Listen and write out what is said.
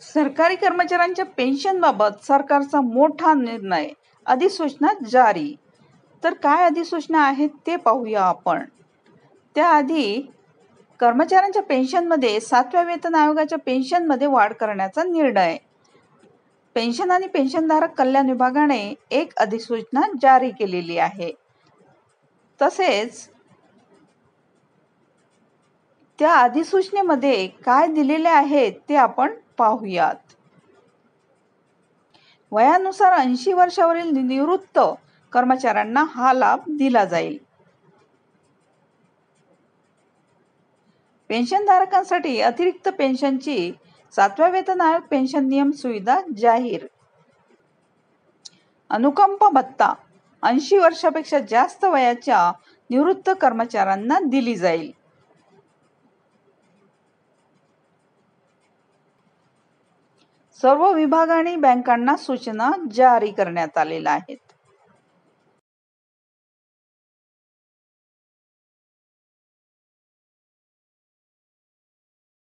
सरकारी कर्मचाऱ्यांच्या पेन्शनबाबत सरकारचा मोठा निर्णय, अधिसूचना जारी. तर काय अधिसूचना आहेत ते पाहूया आपण. त्याआधी कर्मचाऱ्यांच्या पेन्शनमध्ये 7व्या वेतन आयोगाच्या पेन्शनमध्ये वाढ करण्याचा निर्णय. पेन्शन आणि पेन्शनधारक कल्याण विभागाने एक अधिसूचना जारी केलेली आहे. तसेच त्या अधिसूचनेमध्ये काय दिलेले आहे ते आपण पाहूयात. वयानुसार 80 वर्षावरील निवृत्त कर्मचाऱ्यांना हा लाभ दिला जाईल. पेन्शनधारकांसाठी अतिरिक्त पेन्शनची 7व्या वेतन आयोग पेन्शन नियम सुविधा जाहीर. अनुकंप भत्ता 80 वर्षापेक्षा जास्त वयाच्या निवृत्त कर्मचाऱ्यांना दिली जाईल. सर्व विभाग आणि बँकांना सूचना जारी करण्यात आलेल्या आहेत.